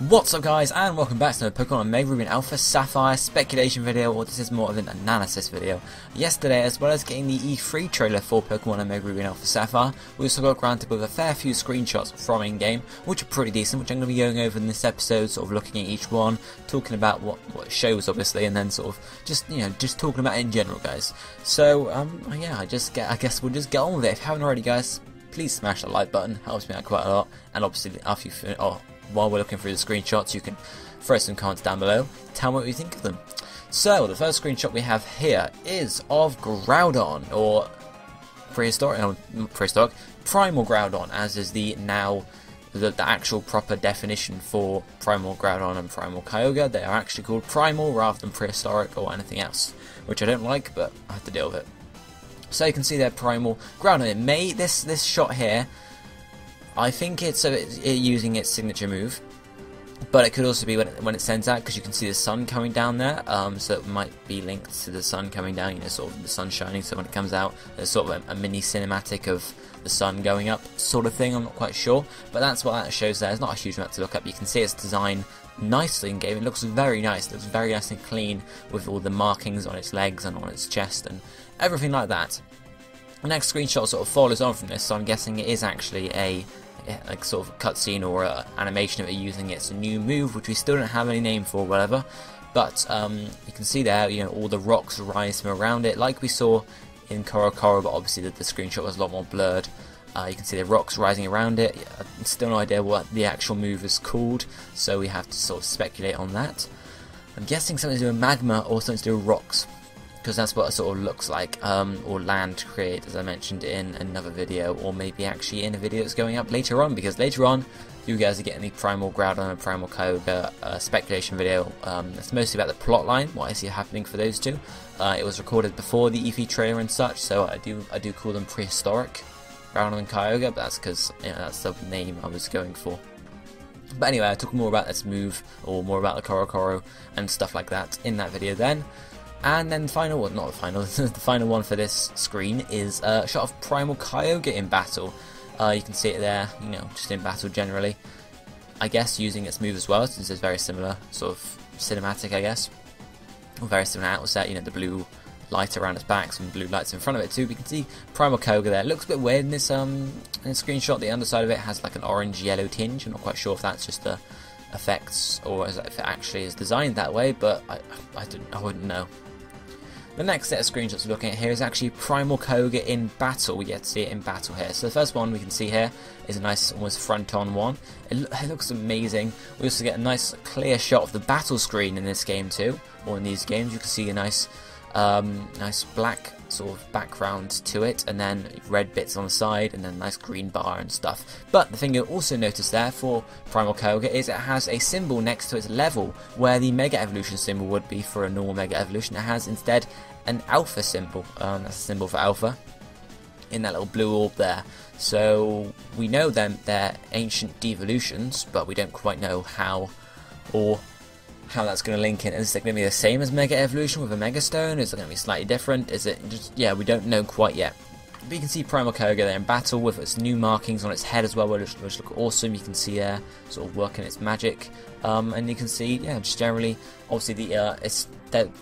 What's up guys, and welcome back to another Pokemon Mega Ruby Alpha Sapphire speculation video, or this is more of an analysis video. Yesterday, as well as getting the E3 trailer for Pokemon Mega Ruby Alpha Sapphire, we also got granted with a fair few screenshots from in-game, which are pretty decent, which I'm going to be going over in this episode, sort of looking at each one, talking about what it shows obviously, and then sort of just talking about it in general, guys. So yeah, I guess we'll just get on with it. If you haven't already, guys, please smash that like button, helps me out quite a lot, and obviously after you while we're looking through the screenshots, you can throw some comments down below, tell me what you think of them. So, the first screenshot we have here is of Groudon, or Primal Groudon, as is the actual proper definition for Primal Groudon and Primal Kyogre. They are actually called Primal rather than Prehistoric or anything else, which I don't like, but I have to deal with it. So you can see there Primal Groudon. This shot here, I think it's using its signature move, but it could also be when it sends out, because you can see the sun coming down there, so it might be linked to the sun coming down, sort of the sun shining, so when it comes out, there's sort of a mini cinematic of the sun going up sort of thing. I'm not quite sure, but that's what that shows there. It's not a huge amount to look up. You can see its design nicely in game. It looks very nice. It looks very nice and clean with all the markings on its legs and on its chest and everything like that. The next screenshot sort of follows on from this, so I'm guessing it is actually a sort of cutscene or animation of it using its new move, which we still don't have any name for, whatever. But you can see there, all the rocks rise from around it, like we saw in Korokoro, but obviously the screenshot was a lot more blurred. You can see the rocks rising around it. Still no idea what the actual move is called, so we have to sort of speculate on that. I'm guessing something to do with magma or something to do with rocks, because that's what it sort of looks like, or land create, as I mentioned in another video, or maybe actually in a video that's going up later on, because later on you guys are getting the Primal Groudon and Primal Kyogre speculation video. It's mostly about the plot line, what I see happening for those two. It was recorded before the E3 trailer and such, so I do call them prehistoric Groudon and Kyogre, but that's because that's the name I was going for. But anyway, I talk more about this move, or more about the Korokoro and stuff like that in that video then. And then the final one for this screen is a shot of Primal Kyogre in battle. You can see it there, just in battle generally. I guess using its move as well, since it's very similar, sort of cinematic, I guess. Or very similar outset, the blue light around its back, some blue lights in front of it too. But you can see Primal Kyogre there. It looks a bit weird in this screenshot. The underside of it has like an orange-yellow tinge. I'm not quite sure if that's just the effects or if it actually is designed that way, but I wouldn't know. The next set of screenshots we're looking at here is actually Primal Kyogre in battle. We get to see it in battle here. So the first one we can see here is a nice, almost front-on one. It looks amazing. We also get a nice clear shot of the battle screen in this game too, or in these games. You can see a nice black sort of background to it, and then red bits on the side, and then a nice green bar and stuff. But the thing you'll also notice there for Primal Kyogre is it has a symbol next to its level, where the Mega Evolution symbol would be for a normal Mega Evolution. It has instead an Alpha symbol. That's a symbol for Alpha in that little blue orb there. So we know them, they're ancient devolutions, but we don't quite know how that's going to link in. Is it going to be the same as Mega Evolution with a Mega Stone? Is it going to be slightly different? Is it just, we don't know quite yet. But you can see Primal Kyogre there in battle with its new markings on its head as well, which look awesome. You can see there sort of working its magic, and you can see, just generally, obviously they're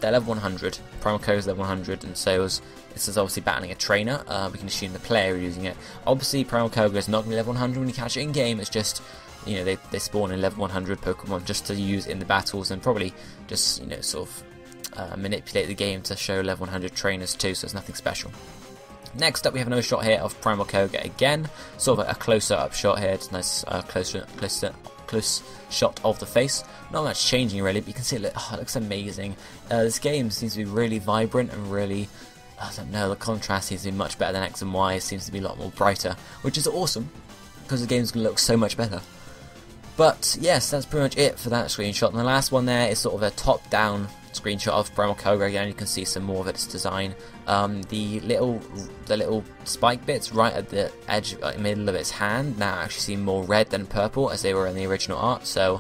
level 100. Primal Kyogre's level 100, and so this is obviously battling a trainer. We can assume the player using it. Obviously, Primal Kyogre is not going to be level 100 when you catch it in game. It's just they spawn in level 100 Pokemon just to use in the battles, and probably just sort of manipulate the game to show level 100 trainers too. So it's nothing special. Next up, we have another shot here of Primal Kyogre again, sort of a closer up shot here. It's a nice close shot of the face. Not much changing really, but you can see it looks amazing. This game seems to be really vibrant and really, I don't know, the contrast seems to be much better than X and Y. It seems to be a lot more brighter, which is awesome because the game's going to look so much better. But yes, that's pretty much it for that screenshot. And the last one there is sort of a top-down screenshot of Primal Kyogre again. You can see some more of its design. The little spike bits right at the edge, middle of its hand, now actually seem more red than purple as they were in the original art. So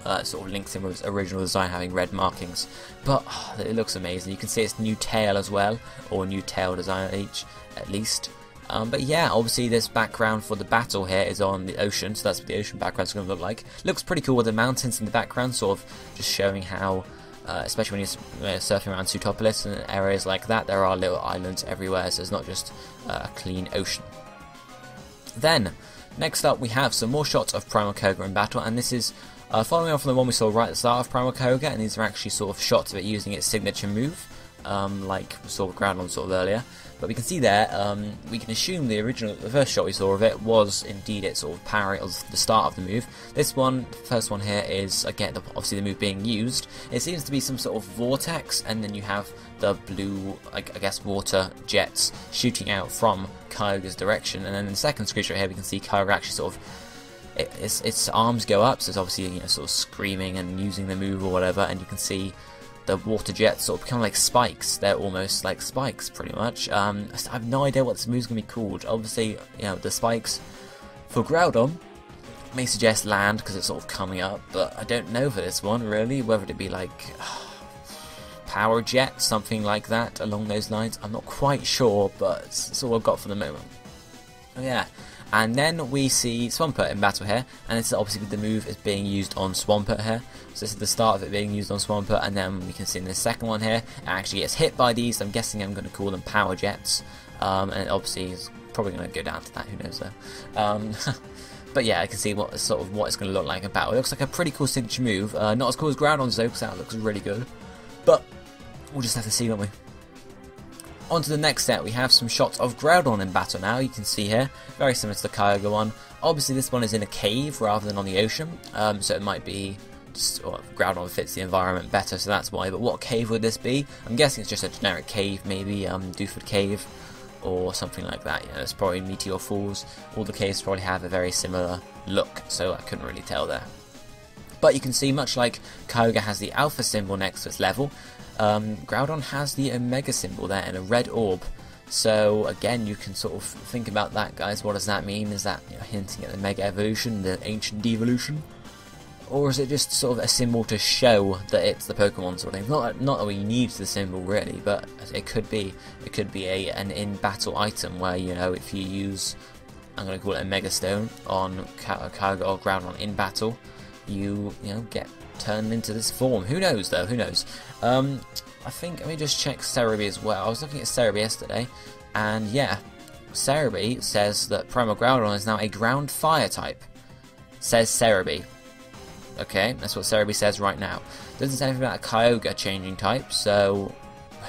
it sort of links in with its original design having red markings. But it looks amazing. You can see its new tail as well, or new tail design at least. But yeah, obviously this background for the battle here is on the ocean, so that's what the ocean background's going to look like. Looks pretty cool with the mountains in the background, sort of just showing how, especially when you're surfing around Sutopolis and areas like that, there are little islands everywhere, so it's not just a clean ocean. Then, next up we have some more shots of Primal Kyogre in battle, and this is following on from the one we saw right at the start of Primal Kyogre, and these are actually sort of shots of it using its signature move, like we saw with Groudon sort of earlier. But we can see there, we can assume the first shot we saw of it was indeed it sort of powering of the start of the move. This one, the first one here, is again obviously the move being used. It seems to be some sort of vortex, and then you have the blue, I guess, water jets shooting out from Kyogre's direction. And then in the second screenshot here, we can see Kyogre actually sort of its arms go up, so it's obviously sort of screaming and using the move or whatever, and you can see the water jets sort of become like spikes. They're almost like spikes, pretty much. I have no idea what this move's going to be called. Obviously, the spikes for Groudon may suggest land because it's sort of coming up, but I don't know for this one, really, whether it be like power jet, something like that, along those lines. I'm not quite sure, but it's all I've got for the moment. Oh, yeah. And then we see Swampert in battle here, and this is obviously the move is being used on Swampert here. So this is the start of it being used on Swampert, and then we can see in the second one here, it actually gets hit by these. I'm guessing I'm going to call them power jets, and it obviously is probably going to go down to that, who knows though. But yeah, I can see what it's going to look like in battle. It looks like a pretty cool signature move, not as cool as Groudon's though, because that looks really good. But we'll just have to see, won't we? On to the next set, we have some shots of Groudon in battle now. You can see here, very similar to the Kyogre one. Obviously this one is in a cave rather than on the ocean, so it might be just, Groudon fits the environment better, so that's why. But what cave would this be? I'm guessing it's just a generic cave, maybe Dewford Cave or something like that. It's probably Meteor Falls. All the caves probably have a very similar look, so I couldn't really tell there. But you can see, much like Kyogre has the alpha symbol next to its level, Groudon has the Omega symbol there in a red orb. So again, you can sort of think about that, guys. What does that mean? Is that hinting at the Mega Evolution, the Ancient Devolution? Or is it just sort of a symbol to show that it's the Pokemon sort of thing? Not that we need the symbol really, but it could be an in-battle item where, if you use, I'm going to call it a Mega Stone on Kyogre or Groudon in battle, you get turned into this form. Who knows though? Who knows? I think, let me just check Cerebi as well. I was looking at Cerebi yesterday, and yeah, Cerebi says that Primal Groudon is now a ground fire type. Says Cerebi. Okay, that's what Cerebi says right now. Doesn't say anything about a Kyogre changing type, so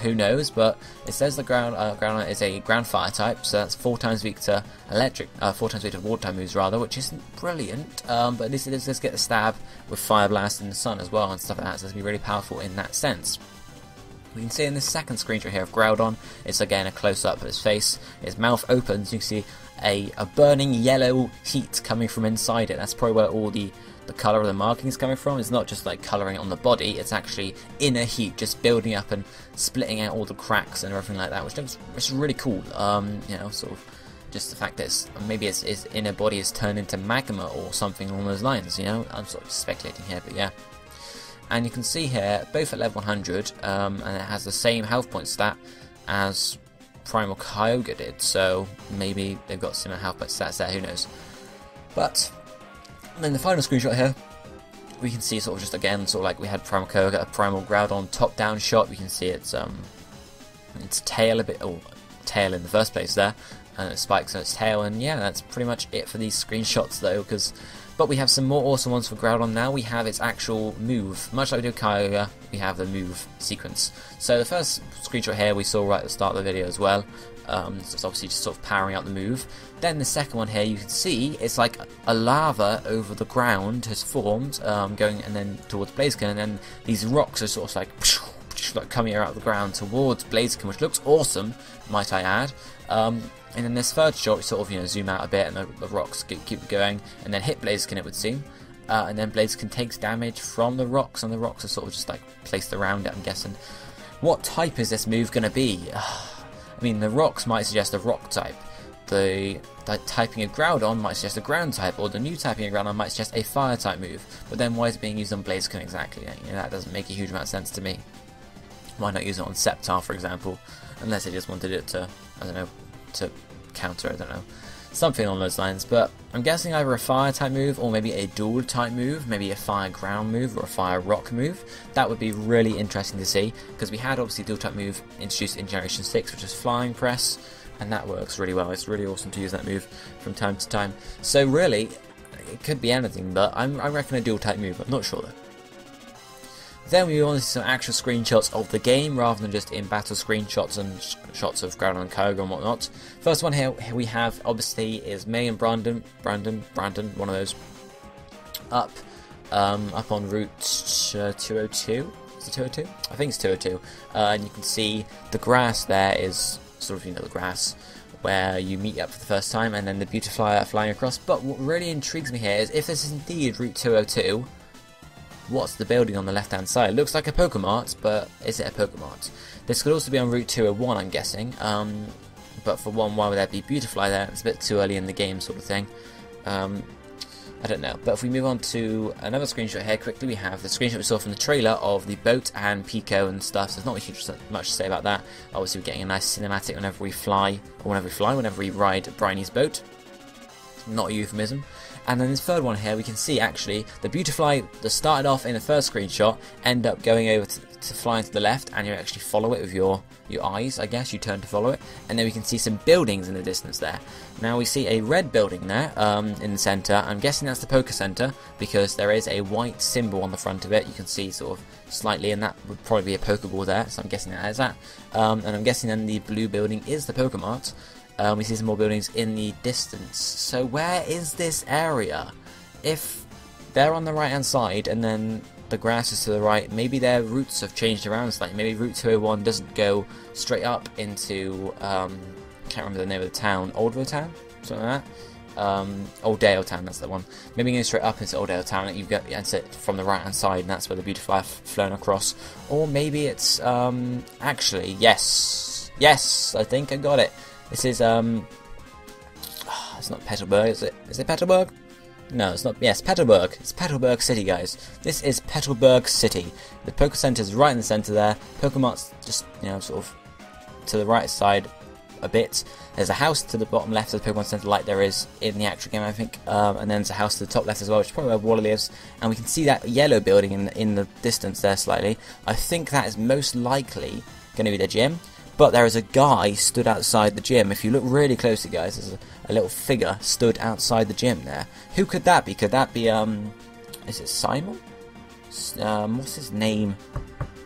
who knows, but it says the Groudon is a ground fire type, so that's 4 times weak to electric, 4 times weak to water type moves rather, which isn't brilliant, but at least it does get the stab with Fire Blast in the sun as well and stuff like that, so it's going to be really powerful in that sense. We can see in this second screenshot here of Groudon, it's again a close-up of his face. His mouth opens, you can see a burning yellow heat coming from inside it. That's probably where all the colour of the marking is coming from. It's not just like colouring on the body, it's actually inner heat just building up and splitting out all the cracks and everything like that, which is really cool. Sort of just the fact that maybe its inner body is turned into magma or something along those lines, I'm sort of speculating here, but yeah. And you can see here, both at level 100, and it has the same health point stat as Primal Kyogre did, so maybe they've got similar health point stats there, who knows. But then the final screenshot here, we can see sort of just again, sort of like we had Primal Kyogre, a Primal Groudon top-down shot. We can see its tail a bit, or tail in the first place there, and it spikes on its tail, and yeah, that's pretty much it for these screenshots though, but we have some more awesome ones for Groudon now. We have its actual move. Much like we do Kyogre, we have the move sequence. So the first screenshot here we saw right at the start of the video as well. So it's obviously just sort of powering out the move. Then the second one here, you can see it's like a lava over the ground has formed, going and then towards Blaziken, and then these rocks are sort of like coming out of the ground towards Blaziken, which looks awesome, might I add. And then this third shot, we sort of zoom out a bit, and the rocks keep going, and then hit Blaziken, it would seem. And then Blaziken takes damage from the rocks, and the rocks are sort of just like placed around it, I'm guessing. What type is this move going to be? I mean, the rocks might suggest a rock type. The typing of Groudon might suggest a ground type, or the new typing of Groudon might suggest a fire type move. But then why is it being used on Blaziken exactly? That doesn't make a huge amount of sense to me. Why not use it on Sceptile, for example? Unless they just wanted it to, I don't know, to counter, I don't know. Something along those lines, but I'm guessing either a fire type move or maybe a dual type move, maybe a fire ground move or a fire rock move. That would be really interesting to see, because we had obviously dual type move introduced in Generation 6, which is flying press, and that works really well. It's really awesome to use that move from time to time. So really, it could be anything, but I reckon a dual type move, I'm not sure though. Then we move on to some actual screenshots of the game, rather than just in-battle screenshots and shots of Groudon and Kyogre and whatnot. First one here we have, obviously, is May and Brandon, one of those, up on Route 202. Is it 202? I think it's 202. And you can see the grass there is sort of, the grass where you meet up for the first time, and then the Beautifly flying across. But what really intrigues me here is if this is indeed Route 202, what's the building on the left hand side? It looks like a Pokemart, but is it a Pokemart? This could also be on Route 201, I'm guessing. But for one, why would there be Beautifly there? It's a bit too early in the game, sort of thing. I don't know. But if we move on to another screenshot here quickly, we have the screenshot we saw from the trailer of the boat and Pico and stuff. So there's not much to say about that. Obviously, we're getting a nice cinematic whenever we fly, or whenever we ride Briney's boat. Not a euphemism. And then this third one here, we can see actually the Beautifly that started off in the first screenshot end up going over to flying to the left, and you actually follow it with your eyes, I guess. You turn to follow it, and then we can see some buildings in the distance there. Now we see a red building there in the centre. I'm guessing that's the Poké Center, because there is a white symbol on the front of it. You can see sort of slightly, and that would probably be a Pokeball there, so I'm guessing that is that. And I'm guessing then the blue building is the Pokemart. We see some more buildings in the distance. So where is this area? If they're on the right hand side and then the grass is to the right, maybe their routes have changed around slightly. Maybe Route 201 doesn't go straight up into, I can't remember the name of the town, Oldville Town? Something like that? Oldale Town, that's the one. Maybe going straight up into Oldale Town, and you get it from the right hand side, and that's where the Beautifly have flown across. Or maybe it's, actually, yes, I think I got it. This is, it's not Petalburg, is it? Is it Petalburg? No, it's not. Yes, Petalburg. It's Petalburg City, guys. This is Petalburg City. The Poké Center is right in the center there. Pokemon's just, sort of to the right side a bit. There's a house to the bottom left of the Pokemon Center, like there is in the actual game, I think. And then there's a house to the top left as well, which is probably where Wally lives. And we can see that yellow building in the distance there slightly. I think that is most likely going to be the gym. But there is a guy stood outside the gym. If you look really closely, guys, there's a little figure stood outside the gym there. Who could that be? Could that be, is it Simon? What's his name?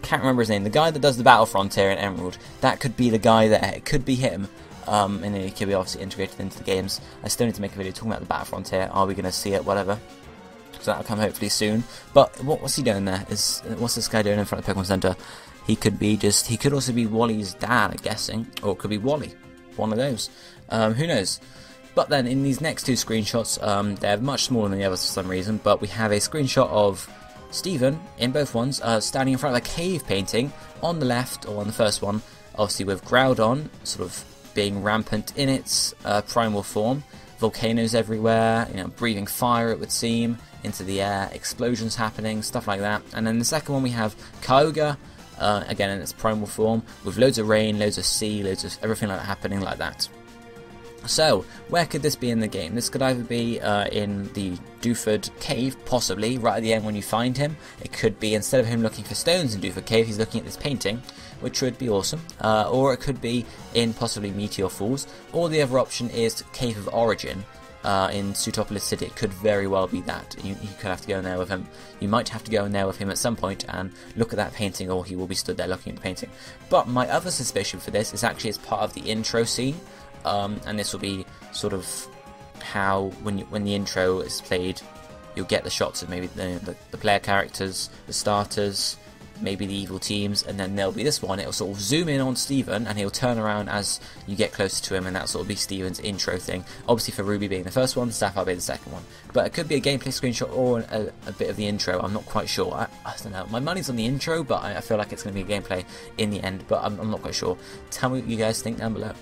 Can't remember his name. The guy that does the Battle Frontier in Emerald. That could be the guy there. It could be him. And then he could be obviously integrated into the games. I still need to make a video talking about the Battle Frontier. Are we going to see it? Whatever. So that'll come hopefully soon. But what's he doing there? What's this guy doing in front of the Pokemon Center? He could be he could also be Wally's dad, I'm guessing. Or it could be Wally. One of those. Who knows? But then in these next two screenshots, they're much smaller than the others for some reason, but we have a screenshot of Steven, in both ones, standing in front of a cave painting on the left, or on the first one, obviously with Groudon, sort of being rampant in its primal form. Volcanoes everywhere, breathing fire it would seem, into the air, explosions happening, stuff like that. And then the second one we have Kyogre, again in its primal form, with loads of rain, loads of sea, loads of everything like that happening like that. So, where could this be in the game? This could either be in the Dewford Cave, possibly, right at the end when you find him. It could be, instead of him looking for stones in Dewford Cave, he's looking at this painting, which would be awesome. Or it could be in possibly Meteor Falls. Or the other option is Cave of Origin in Sutopolis City. It could very well be that. You could have to go in there with him. You might have to go in there with him at some point and look at that painting, or he will be stood there looking at the painting. But my other suspicion for this is actually as part of the intro scene. And this will be sort of how, when the intro is played, you'll get the shots of maybe the player characters, the starters, maybe the evil teams, and then there'll be this one. It'll sort of zoom in on Steven, and he'll turn around as you get closer to him, and that'll sort of be Steven's intro thing. Obviously for Ruby being the first one, Sapphire being the second one. But it could be a gameplay screenshot or a bit of the intro. I'm not quite sure. I don't know. My money's on the intro, but I feel like it's going to be a gameplay in the end, but I'm not quite sure. Tell me what you guys think down below.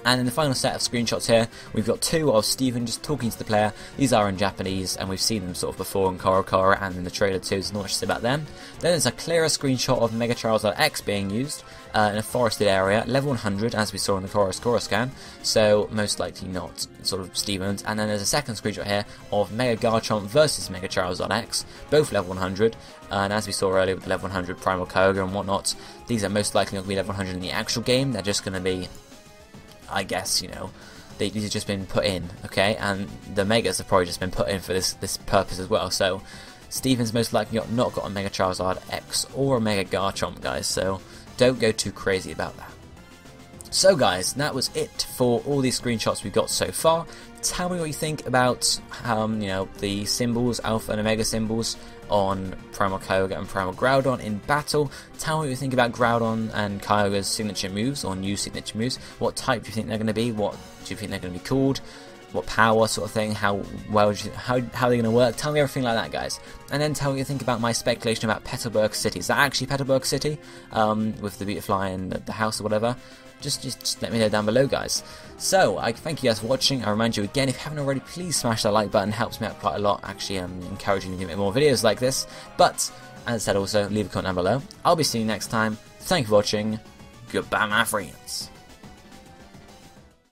And in the final set of screenshots here, we've got two of Steven just talking to the player. These are in Japanese, and we've seen them sort of before in Korokoro and in the trailer too, so not much to say about them. Then there's a clearer screenshot of Mega Charizard X being used in a forested area, level 100, as we saw in the Korokoro scan, so most likely not sort of Steven's. And then there's a second screenshot here of Mega Garchomp versus Mega Charizard X, both level 100, and as we saw earlier with the level 100 Primal Kyogre and whatnot, these are most likely not going to be level 100 in the actual game. They're just going to be, I guess, you know, these have just been put in, okay, and the Megas have probably just been put in for this purpose as well. So Steven's most likely not got a Mega Charizard X or a Mega Garchomp, guys, so don't go too crazy about that. So guys, that was it for all these screenshots we've got so far. Tell me what you think about you know, the symbols, Alpha and Omega symbols on Primal Kyogre and Primal Groudon in battle. Tell me what you think about Groudon and Kyogre's signature moves, or new signature moves. What type do you think they're going to be? What do you think they're going to be called? What power sort of thing? How well how are they going to work? Tell me everything like that, guys. And then tell me what you think about my speculation about Petalburg City. Is that actually Petalburg City with the Beautifly and the house or whatever? Just let me know down below, guys. So I thank you guys for watching. I remind you again, if you haven't already, please smash that like button. It helps me out quite a lot, actually encouraging me to make more videos like this. But as I said, also leave a comment down below. I'll be seeing you next time. Thank you for watching. Goodbye, my friends.